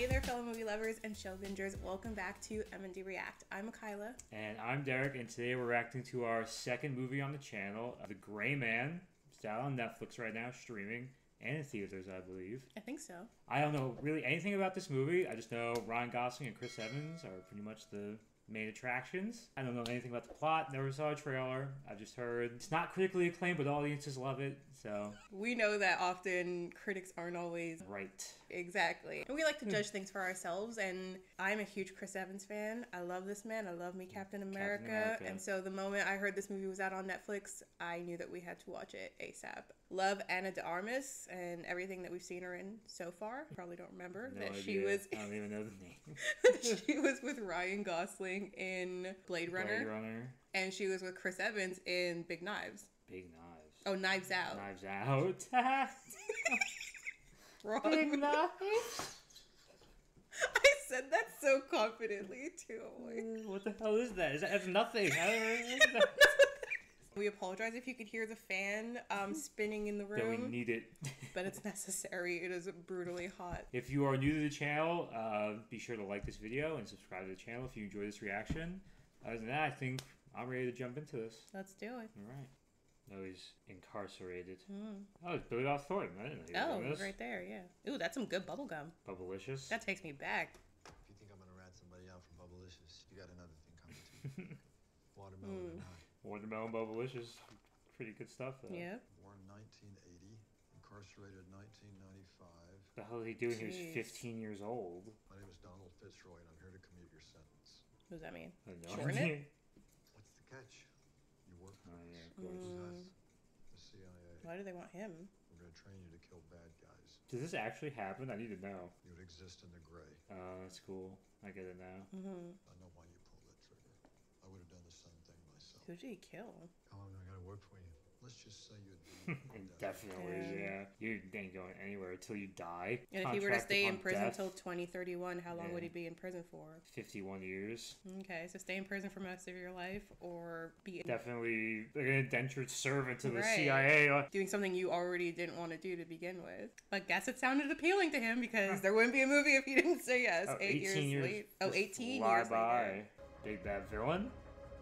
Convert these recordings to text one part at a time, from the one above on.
Hey there, fellow movie lovers and show bingers. Welcome back to M&D React. I'm Makyla. And I'm Derek, and today we're reacting to our second movie on the channel, The Gray Man. It's out on Netflix right now, streaming, and in theaters, I believe. I think so. I don't know really anything about this movie. I just know Ryan Gosling and Chris Evans are pretty much the main attractions. I don't know anything about the plot, never saw a trailer. I've just heard it's not critically acclaimed, but audiences love it, so. We know that often critics aren't always right. Exactly. And we like to judge things for ourselves, and I'm a huge Chris Evans fan. I love this man. I love me Captain America. And so the moment I heard this movie was out on Netflix, I knew that we had to watch it ASAP. Love Ana de Armas and everything that we've seen her in so far. Probably don't remember that she was. I don't even know the name. She was with Ryan Gosling in Blade Runner. And she was with Chris Evans in Big Knives. Big Knives. Oh, Knives Out. Knives Out. Wrong. Big Knives. I said that so confidently too. I'm like, what the hell is that? That's nothing. We apologize if you could hear the fan spinning in the room. Yeah, we need it. But it's necessary. It is brutally hot. If you are new to the channel, be sure to like this video and subscribe to the channel if you enjoy this reaction. Other than that, I think I'm ready to jump into this. Let's do it. All right. No, he's incarcerated. Oh, it's Billy Bob Thornton. I didn't know he was on this. Right there, yeah. Ooh, that's some good bubblegum. Bubblicious. That takes me back. If you think I'm gonna rat somebody out from Bubblicious, you got another thing coming to you. Watermelon and I. Watermelon Bubblicious. Pretty good stuff, though. Yeah. Born 1980, incarcerated 1995. What the hell is he doing? He was 15 years old. My name is Donald Fitzroy, and I'm here to commute your sentence. What does that mean? I know. Shorten it? What's the catch? You work for Oh, us. yeah, of course. Us, the CIA. Why do they want him? We're gonna train you to kill bad guys. Does this actually happen? I need to know. You would exist in the gray. Oh, that's cool. I get it now. I know why you pulled that trigger. I would have done the same thing myself. Who did he kill? How long do I gotta work for you? Let's just say you'd be Indefinitely, yeah. You ain't going anywhere until you die. And if he were to stay in prison death, until 2031, how long would he be in prison for? 51 years. Okay, so stay in prison for most of your life, or be Definitely like an indentured servant to the CIA. Doing something you already didn't want to do to begin with. I guess it sounded appealing to him because there wouldn't be a movie if he didn't say yes. Oh, 8 years late. Oh, 18 fly years later. Big bad villain?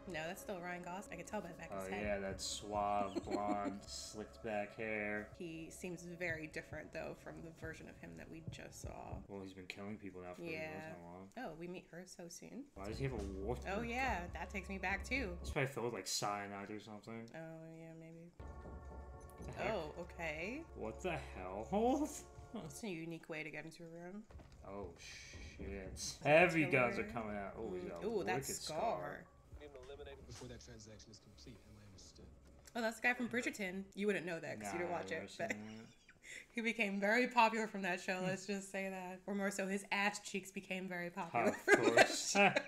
No, that's still Ryan Gosling. I could tell by the back of his head. Oh yeah, that suave, blonde, slicked back hair. He seems very different, though, from the version of him that we just saw. Well, he's been killing people now for how long. Oh, we meet her so soon. Why does he have a water? Oh yeah, that takes me back, too. It's probably filled with, like, cyanide or something. Oh, yeah, maybe. Oh, okay. What the hell? It's a unique way to get into a room. Oh, shit. Heavy guns are coming out. Oh, he's got a Ooh, that wicked scar. Before that transaction is complete, am I understood? Oh, that's the guy from Bridgerton. You wouldn't know that because you didn't watch it. But That. he became very popular from that show, let's just say that. Or more so, his ass cheeks became very popular. Of course. Alright,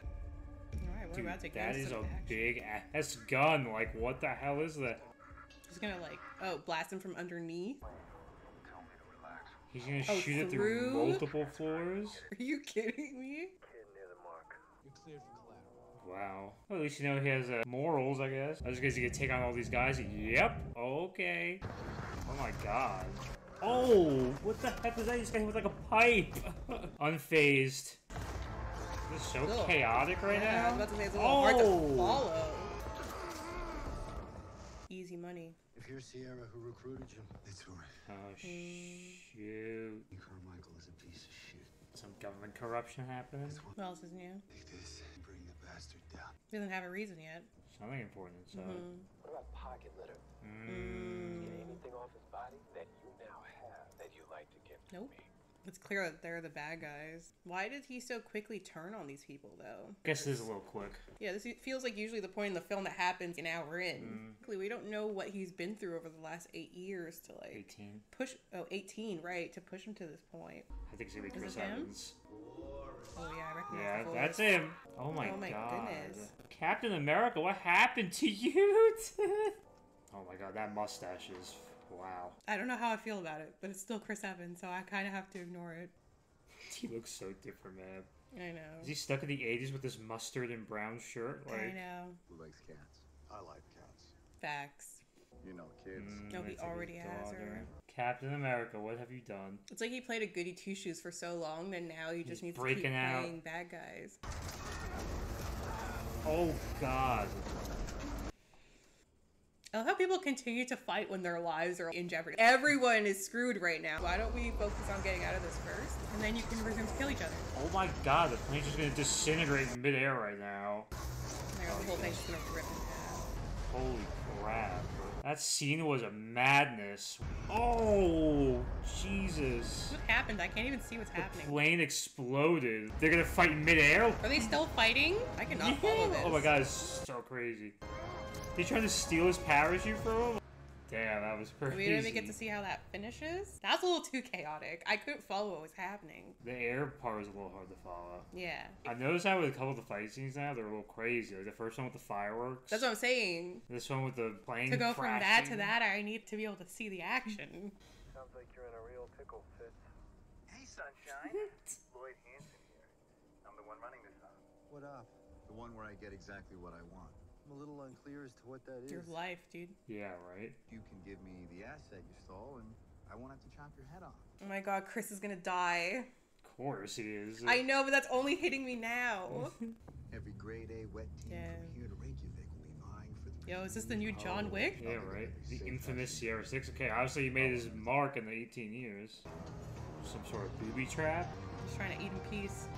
we're Dude, about to get that is some a action. big ass gun. Like, what the hell is that? He's gonna, like, blast him from underneath. He's gonna shoot it through multiple floors? Are you kidding me? You're cleared for collateral. Wow. Well, at least you know he has morals, I guess. I was guess he could take on all these guys. Yep. Okay. Oh my god. Oh! What the heck was that? He's got hit with like a pipe. Unfazed. This is so chaotic right now. I was about to say it's a little hard to follow. Easy money. If you're Sierra who recruited you, it's right. Oh, shoot. Carmichael is a piece of shit. Some government corruption happening? What else is new? Take this and bring the bastard down. He doesn't have a reason yet. Something important, so. What about pocket litter? Anything off his body that you now have that you like to give to me? It's clear that they're the bad guys. Why did he so quickly turn on these people, though? Guess this is a little quick. Yeah, this feels like usually the point in the film that happens an hour in. We don't know what he's been through over the last 8 years to, like... 18. Push... Oh, 18, right. To push him to this point. I think it's gonna be Chris Evans. Oh, yeah, I recognize Yeah, the voice. that's him. Oh my god. Goodness. Captain America, what happened to you? Oh my god, that mustache is... Wow. I don't know how I feel about it, but it's still Chris Evans, so I kind of have to ignore it. He looks so different, man. I know. Is he stuck in the 80s with this mustard and brown shirt? Like, I know. Who likes cats? I like cats. Facts. You know, kids. No, he already has her. Captain America, what have you done? It's like he played a goody two shoes for so long that now he just needs to keep breaking out. playing bad guys. Oh God. I love how people continue to fight when their lives are in jeopardy. Everyone is screwed right now. Why don't we focus on getting out of this first? And then you can resume to kill each other. Oh my God, the plane's just gonna disintegrate in midair right now. There, the whole thing's just gonna rip in half. Holy crap. That scene was a madness. Oh, Jesus. What happened? I can't even see what's happening. Plane exploded. They're gonna fight in midair? Are they still fighting? I cannot follow this. Oh my God, it's so crazy. They trying to steal his parachute from him? Damn, that was crazy. We didn't even get to see how that finishes. That was a little too chaotic. I couldn't follow what was happening. The air part was a little hard to follow. Yeah. I noticed that with a couple of the fight scenes now, they're a little crazy. Like the first one with the fireworks. That's what I'm saying. This one with the plane To go crashing. from that to that, I need to be able to see the action. Sounds like you're in a real pickle, Fitz. Hey, sunshine. Lloyd Hansen here. I'm the one running this on. What up? The one where I get exactly what I want. I'm a little unclear as to what that is. Your life, dude. Yeah, right? You can give me the asset you stole, and I won't have to chop your head off. Oh my God, Chris is gonna die. Of course he is. I know, but that's only hitting me now. Every grade A wet team Yeah. from here to Reykjavik will be vying for the. Yo, is this the new John Wick? Yeah, right. The infamous Sierra 6. Okay, obviously he made his mark in the 18 years. Some sort of booby trap. Just trying to eat in peace.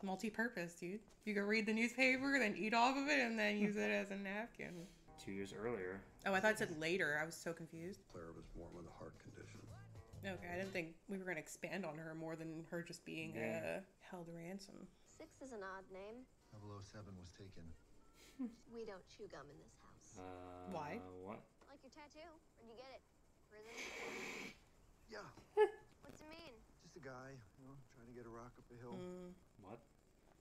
Multi-purpose, dude. You can read the newspaper, then eat off of it, and then use it as a napkin. 2 years earlier. Oh, I thought it said later. I was so confused. Clara was born with a heart condition. Okay, I didn't think we were going to expand on her more than her just being held ransom. 6 is an odd name. 007 was taken. We don't chew gum in this house. Why? What? Like your tattoo? Where'd you get it? Prison? Yeah, What's it mean? just a guy, trying to get a rock up a hill. What?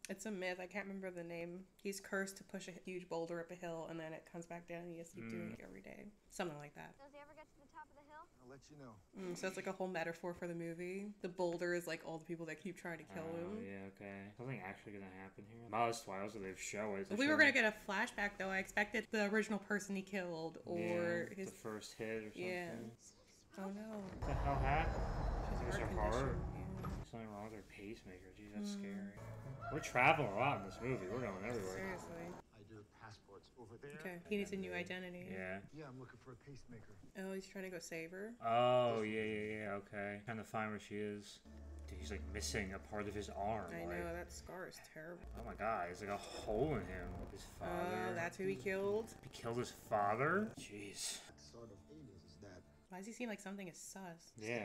It's a myth. I can't remember the name. He's cursed to push a huge boulder up a hill, and then it comes back down, and he has to keep doing it every day. Something like that. Does he ever get to the top of the hill? I'll let you know. So it's like a whole metaphor for the movie. The boulder is like all the people that keep trying to kill Oh, him. yeah, okay. Something actually gonna happen here? Miles Twiles, so they've shown it. If we were going to get a flashback, though, I expected the original person he killed, or the his... first hit or something. Yeah. Oh no. What the hell happened? His Is her heart heart? condition. Yeah. Something wrong with her pacemaker. Geez, that's scary. We're traveling a lot in this movie. We're going everywhere. Seriously. I do passports over there. Okay, he needs a new identity. Yeah. Yeah, I'm looking for a pacemaker. Oh, he's trying to go save her. Oh, yeah, okay. Trying to find where she is. Dude, he's like missing a part of his arm. I like, know, that scar is terrible. oh my God, there's like a hole in him. His father. Oh, that's who he killed? He killed his father? Jeez. Sort of alias is that. Why does he seem like something is sus? Yeah.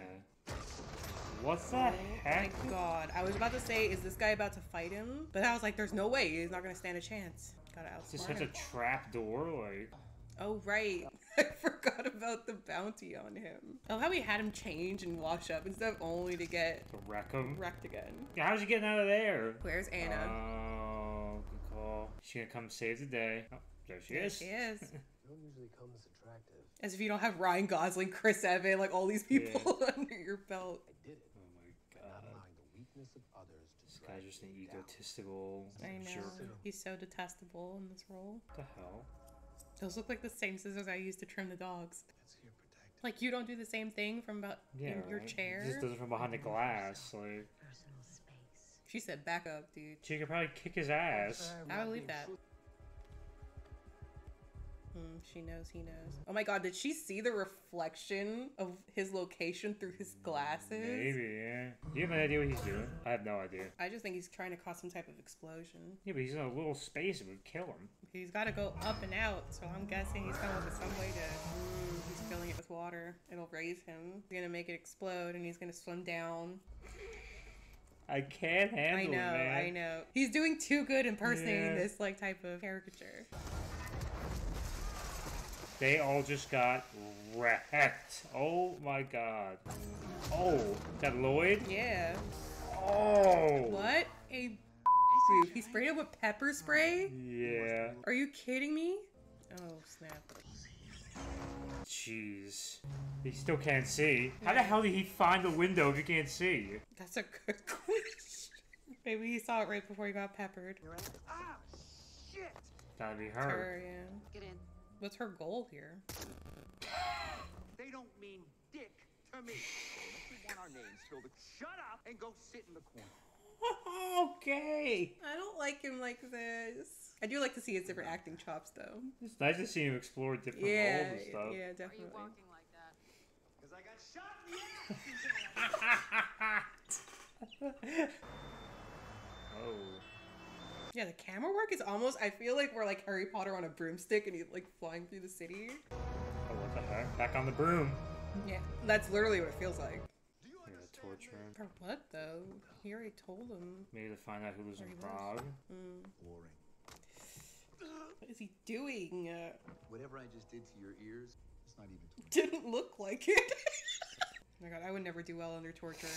What the Oh heck? my God. I was about to say, is this guy about to fight him? But I was like, there's no way. He's not going to stand a chance. Gotta Is this outsmart such a him. trap door? Like, Oh, right. I forgot about the bounty on him. Oh, how we had him change and wash up instead of only to get to wreck him? wrecked again. Yeah, how's he getting out of there? Where's Anna? Oh, good call. She's gonna come save the day. Oh, there she is. She is. You don't usually come as attractive. As if you don't have Ryan Gosling, Chris Evans, like all these people under your belt. I did it. Oh my But not God. allowing the weakness of others to This drag guy's just an you down. egotistical I know. jerk. He's so detestable in this role. What the hell? Those look like the same scissors I used to trim the dogs. That's here protected. Like, you don't do the same thing from about Yeah, in your right? chair? He just does it from behind the glass. Like, Personal space. She said, back up, dude. she could probably kick his ass. I believe that. She knows he knows. Oh my God, did she see the reflection of his location through his glasses? Maybe, yeah. You have any idea what he's doing? I have no idea. I just think he's trying to cause some type of explosion. Yeah, but he's in a little space. It would kill him. He's got to go up and out, so I'm guessing he's coming up with some way to... he's filling it with water. It'll raise him. He's gonna make it explode, and he's gonna swim down. I can't handle it, man. I know. He's doing too good impersonating this like type of caricature. They all just got wrecked. Oh my God. Oh, that Lloyd? Yeah. Oh. What a goof. He sprayed it with pepper spray? Yeah. Are you kidding me? Oh, snap. Jeez. He still can't see. How the hell did he find the window if he can't see? That's a good question. Maybe he saw it right before he got peppered. Ah, shit! Gotta be It's her. her, yeah. Get in. What's her goal here? They don't mean dick to me. Unless we want our names filled, shut up and go sit in the corner. Okay. I don't like him like this. I do like to see his different acting chops, though. It's nice to see him explore different Yeah, roles and stuff. yeah, Why are you definitely. walking like that? Because I got shot in the ass. Oh. Yeah, the camera work is almost. I feel like we're like Harry Potter on a broomstick, and he's like flying through the city. Oh, what the heck? Back on the broom. Yeah, that's literally what it feels like. They're gonna torture him. For what though? He already told him. Maybe to find out who lives in Where he Prague. Boring. What is he doing? Whatever I just did to your ears, it's not even 20. Didn't look like it. Oh my god, I would never do well under torture.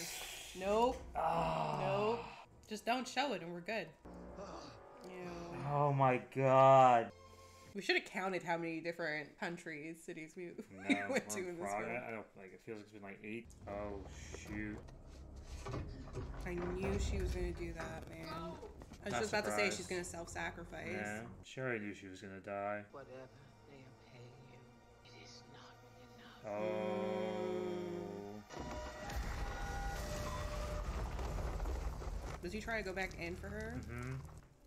Nope. Nope. Just don't show it and we're good. Yeah. Oh my god. We should have counted how many different countries, cities we No, went we're to in in this Prague. film. I don't like. It feels like it's been like 8. Oh shoot. I knew she was gonna do that, man. I was Not just about to say surprised. she's gonna self-sacrifice. Yeah. Sure, I knew she was gonna die. Whatever they are paying you, it is not enough. Oh. Does he try to go back in for her? Mm-hmm.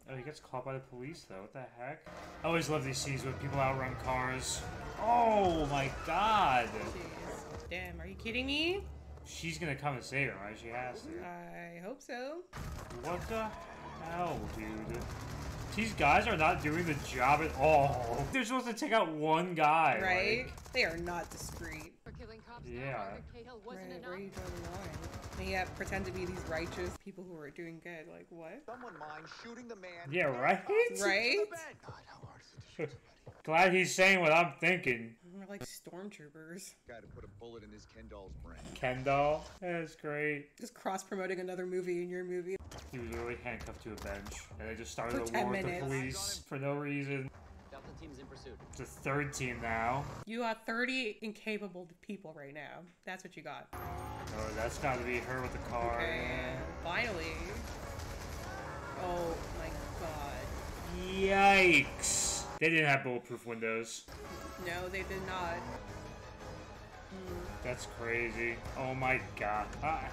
Oh, he gets caught by the police though. What the heck? I always love these scenes when people outrun cars. Oh my god. Jeez. Damn, are you kidding me? She's gonna come and save him, right? She has to. I hope so. What the hell, dude? These guys are not doing the job at all. They're supposed to take out one guy, Right? like- They are not discreet. For killing cops, Yeah. now Arthur Cahill wasn't Right, enough. where are you drawing the line? And yet pretend to be these righteous people who are doing good. Like, what? Someone mind shooting the man. Yeah, right? Right? God, how hard is it to shoot somebody? Glad he's saying what I'm thinking. We're like stormtroopers. Guy to put a bullet in this Ken doll's brain. Kendall. That's great. Just cross-promoting another movie in your movie. He was literally handcuffed to a bench. And they just started For a 10 war with the minutes. police for no reason. Delta team is in pursuit. It's a third team now. You got 30 incapable people right now. That's what you got. Oh, that's gotta be her with the car. Okay, finally. Oh my god. Yikes. They didn't have bulletproof windows. No, they did not. That's crazy. Oh my god. Ah.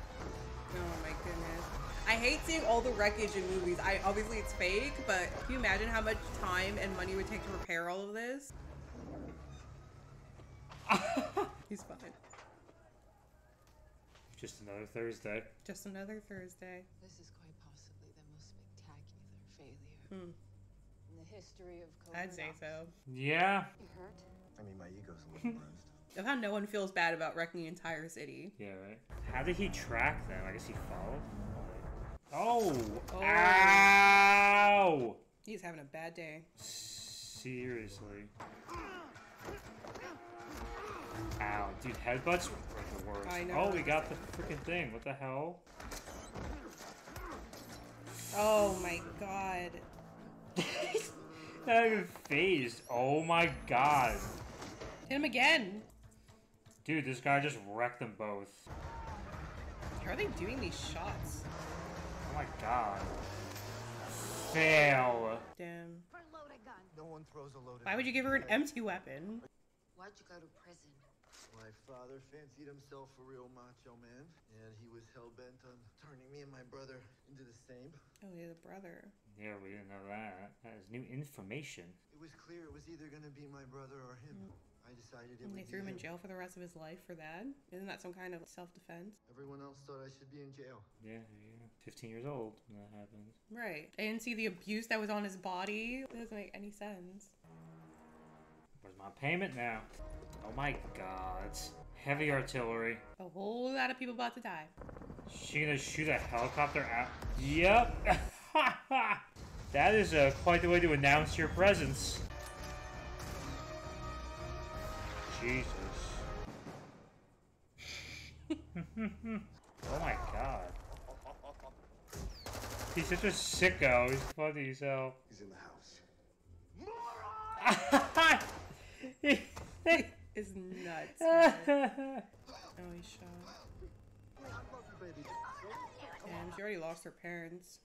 Oh my goodness. I hate seeing all the wreckage in movies. Obviously it's fake, but can you imagine how much time and money it would take to repair all of this? He's fine. Just another Thursday. Just another Thursday. This is quite possibly the most spectacular failure in the history of covert I'd say ops. so. Yeah. You hurt? I mean, my ego's a little bruised. Of how no one feels bad about wrecking the entire city. Yeah, right. How did he track them? I guess he followed. Oh! Oh. Ow! He's having a bad day. Seriously. Ow. Dude, headbutts are the worst. I know. Oh, we got the freaking thing. What the hell? Oh my god. Not even phased. Oh my god. Hit him again. Dude, this guy just wrecked them both. How are they doing these shots? Oh my god. Fail. Damn. For load a gun. No one throws a loaded Why would you give her an empty weapon? Why'd you go to prison? My father fancied himself a real macho man, and he was hell-bent on turning me and my brother into the same. Oh, he's a brother. Yeah, we didn't know that. That is new information. It was clear it was either going to be my brother or him. I decided it And would they be threw him in him. jail for the rest of his life for that? Isn't that some kind of self-defense? Everyone else thought I should be in jail. Yeah, 15 years old when that happened. Right. I didn't see the abuse that was on his body. It doesn't make any sense. Where's my payment now? Oh my god. Heavy artillery. A whole lot of people about to die. She gonna shoot a helicopter out? Yep. That is quite the way to announce your presence. Jesus. Oh my god. He's such a sicko. He's funny as hell. He's in the house. It's nuts. Man. Oh, he's shot. Damn, she already lost her parents.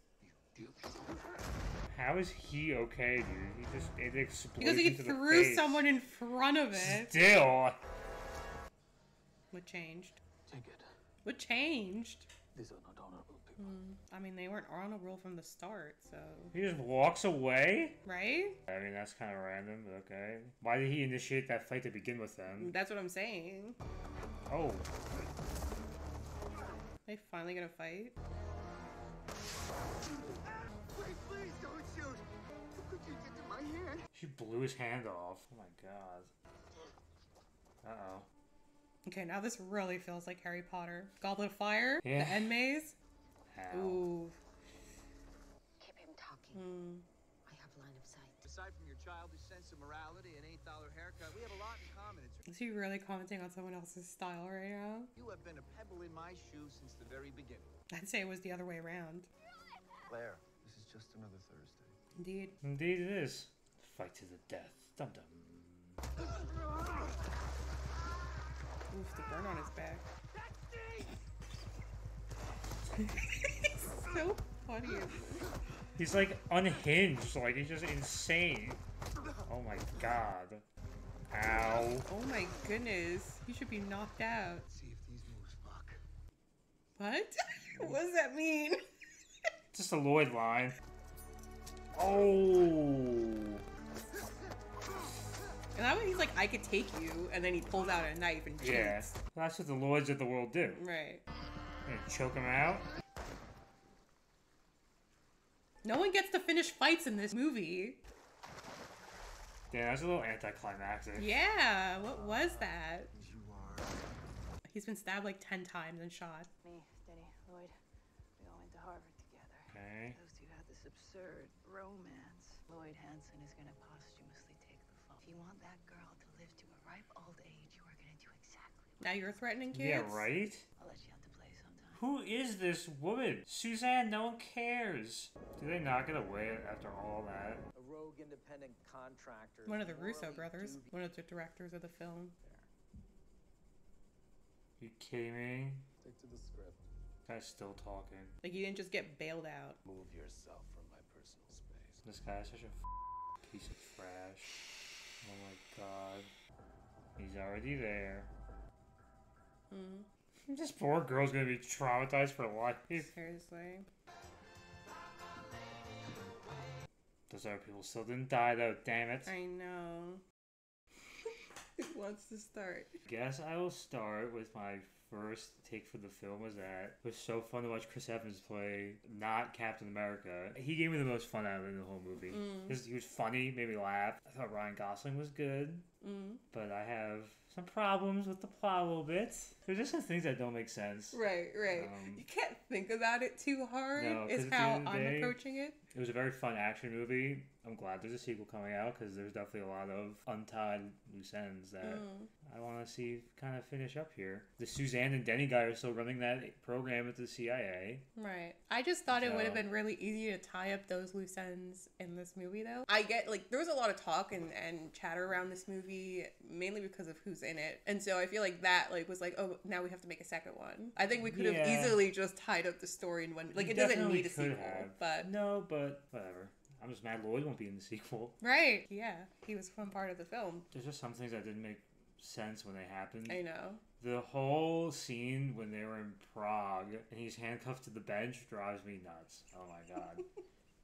How is he okay, dude? He just it exploded Because he into the threw face. someone in front of it. Still. What changed? Take it. What changed? These are not honorable people. I mean, they weren't honorable from the start, so... He just walks away? Right? I mean, that's kind of random, but okay. Why did he initiate that fight to begin with, then? That's what I'm saying. Oh. They finally gonna fight? Please don't shoot. How could you get to my hand? She blew his hand off. Oh my god. Uh-oh. Okay, now this really feels like Harry Potter. Goblet of Fire? Yeah. The end maze? How? Ooh. Keep him talking. I have line of sight. Aside from your childish sense of morality and $8 haircut, we have a lot in common. Is he really commenting on someone else's style right now? You have been a pebble in my shoe since the very beginning. I'd say it was the other way around. Claire, this is just another Thursday. Indeed. Indeed it is. Fight to the death. Dum dum. Oof, the burn on his back. He's so funny. He's like unhinged. Like he's just insane. Oh my god. Ow. Oh my goodness. He should be knocked out. See if these moves fuck. What? What does that mean? Just a Lloyd line. Oh. And that way he's like, I could take you, and then he pulls out a knife and shoots. Yeah. That's what the Lloyds of the world do. Right. Gonna choke him out. No one gets to finish fights in this movie. Yeah, that's a little anticlimactic. Yeah, what was that? You are. He's been stabbed like 10 times and shot. Me, Denny, Lloyd, we all went to Harvard together. Okay. Those two had this absurd romance. Lloyd Hansen is going to posthumously take the fall. If you want that girl to live to a ripe old age, you are going to do exactly what Now you're threatening kids? Yeah, right? I'll let you have to play sometime. Who is this woman? Suzanne, no one cares. Do they not get away after all that? A rogue independent contractor. One of the Russo brothers. One of the directors of the film. You kidding me? Stick to the script. Guy's still talking. Like, you didn't just get bailed out. Move yourself from my personal space. This guy's such a piece of trash. Oh my god. He's already there. This poor girl's gonna be traumatized for life. Seriously. Those other people still didn't die though, damn it. I know. Who wants to start? Guess I will start with my first take for the film was that it was so fun to watch Chris Evans play not Captain America. He gave me the most fun out of it in the whole movie. He was funny, made me laugh. I thought Ryan Gosling was good, but I have some problems with the plot a little bit. There's just some things that don't make sense. Right. You can't think about it too hard, No, 'cause is at the how end of the I'm day, approaching it. It was a very fun action movie. I'm glad there's a sequel coming out because there's definitely a lot of untied loose ends that I want to see kind of finish up here. The Suzanne and Denny guy are still running that program at the CIA. Right. I just thought it would have So- been really easy to tie up those loose ends in this movie, though. I get, like, there was a lot of talk and chatter around this movie, mainly because of who's in it. And so I feel like that, like, was like, oh, now we have to make a second one. I think we could have Yeah. easily just tied up the story in one. Like, We it doesn't definitely need a could sequel, have. but... No, but whatever. I'm just mad Lloyd won't be in the sequel. Right. Yeah. He was one part of the film. There's just some things that didn't make sense when they happened. I know. The whole scene when they were in Prague and he's handcuffed to the bench drives me nuts. Oh my god.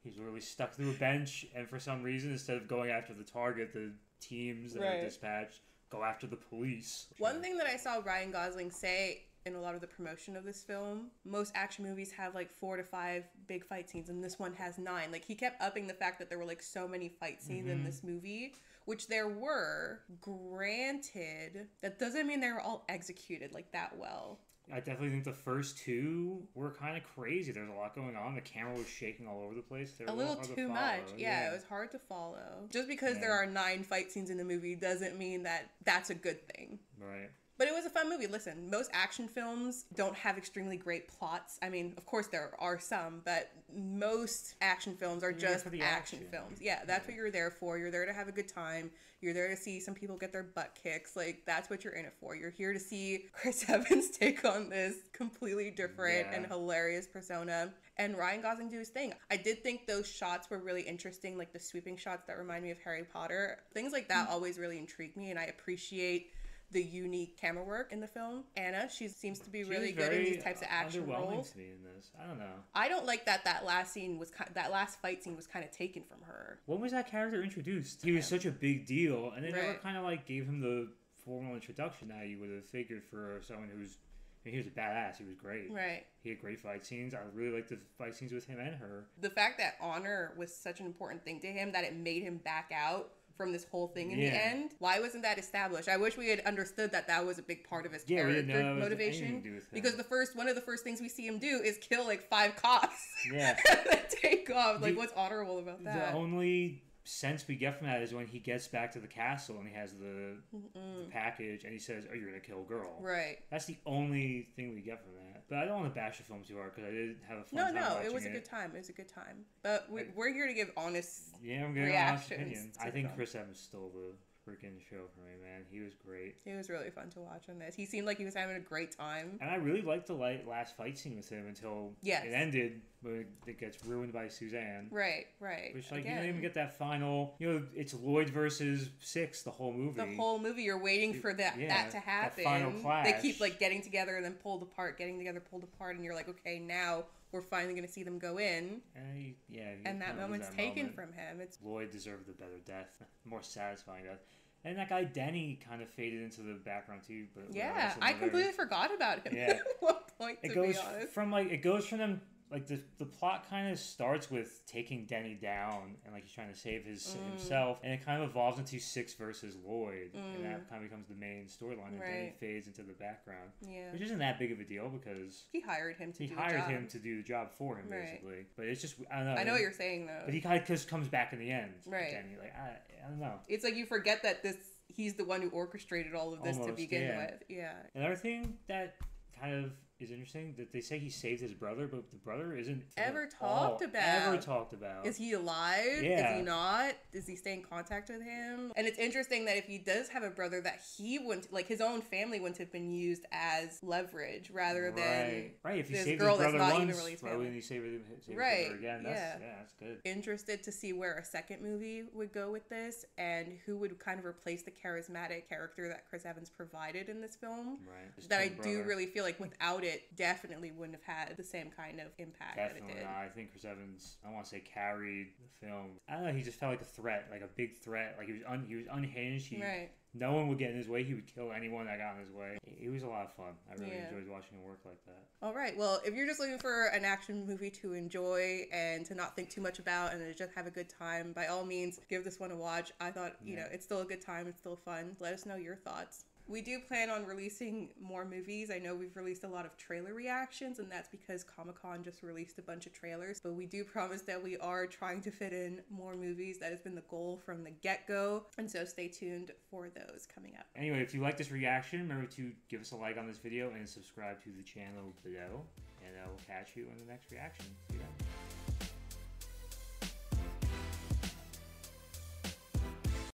He's literally stuck to a bench, and for some reason, instead of going after the target, the teams that are dispatched go after the police. One thing that I saw Ryan Gosling say in a lot of the promotion of this film, most action movies have like 4 to 5 big fight scenes, and this one has 9. Like, he kept upping the fact that there were like so many fight scenes in this movie, which there were. Granted, that doesn't mean they were all executed like that well. I definitely think the first two were kind of crazy. There's a lot going on. The camera was shaking all over the place. They were A little hard to too follow. much. Yeah, it was hard to follow. Just because there are 9 fight scenes in the movie doesn't mean that that's a good thing. Right. But it was a fun movie. Listen, most action films don't have extremely great plots. I mean, of course there are some, but most action films are just action films. Yeah, that's what you're there for. You're there to have a good time. You're there to see some people get their butt kicks. Like, that's what you're in it for. You're here to see Chris Evans take on this completely different and hilarious persona, and Ryan Gosling do his thing. I did think those shots were really interesting, like the sweeping shots that remind me of Harry Potter. Things like that always really intrigue me, and I appreciate the unique camera work in the film. Anna, she seems to be really good in these types of action roles. To me in this. I don't know. I don't like that last scene was that last fight scene was kind of taken from her. When was that character introduced? He was such a big deal, and they never kind of like gave him the formal introduction that you would have figured for someone who's. I mean, he was a badass. He was great. Right. He had great fight scenes. I really liked the fight scenes with him and her. The fact that honor was such an important thing to him that it made him back out from this whole thing in the end. Why wasn't that established? I wish we had understood that was a big part of his character motivation. Because one of the first things we see him do is kill like 5 cops. Yeah. And then take off. Like, what's honorable about that? The only sense we get from that is when he gets back to the castle and he has the package and he says, "Oh, you're gonna kill a girl." Right. That's the only thing we get from that. But I don't want to bash the film too hard because I did have a fun time watching it was a good time. It was a good time. But we're here to give honest I'm giving honest opinions. I think Chris Evans stole the freaking show for me, man. He was great. It was really fun to watch on this. He seemed like he was having a great time. And I really liked the last fight scene with him until it ended when it gets ruined by Suzanne. Right. Which, like, you don't even get that final, it's Lloyd versus Six the whole movie. The whole movie, you're waiting for that to happen. That final clash. They keep, like, getting together and then pulled apart, and you're like, okay, now we're finally going to see them go in. And that moment's taken from him. Lloyd deserved a better death, more satisfying death. And that guy Denny kind of faded into the background too. But I completely forgot about him at one point. It goes from them. Like, the plot kind of starts with taking Denny down and, like, he's trying to save himself, and it kind of evolves into Six versus Lloyd, and that kind of becomes the main storyline, and Denny fades into the background, which isn't that big of a deal because he hired him to do the job for him, basically. But it's just, I don't know. I know what you're saying, though. But he kind of just comes back in the end, Denny. Like, I don't know. It's like you forget that he's the one who orchestrated all of this to begin with. Yeah. Another thing that kind of is interesting that they say he saved his brother, but the brother isn't ever talked about. Is he alive? Yeah. Is he not? Does he stay in contact with him? And it's interesting that if he does have a brother, that he wouldn't, like, his own family wouldn't have been used as leverage rather than if he this saved girl his brother that's not once, even really his family. Why wouldn't he save his brother again? That's good. Interested to see where a second movie would go with this and who would kind of replace the charismatic character that Chris Evans provided in this film. That I do really feel like without it, definitely wouldn't have had the same kind of impact that it did. I think Chris Evans, I don't want to say carried the film. I don't know, he just felt like a threat, like a big threat. Like, he was unhinged. No one would get in his way. He would kill anyone that got in his way. It was a lot of fun. I really enjoyed watching him work like that. All right. Well, if you're just looking for an action movie to enjoy and to not think too much about and to just have a good time, by all means, give this one a watch. I thought, it's still a good time. It's still fun. Let us know your thoughts. We do plan on releasing more movies. I know we've released a lot of trailer reactions, and that's because Comic-Con just released a bunch of trailers. But we do promise that we are trying to fit in more movies. That has been the goal from the get-go. And so stay tuned for those coming up. Anyway, if you like this reaction, remember to give us a like on this video and subscribe to the channel below. And I will catch you in the next reaction. See you then.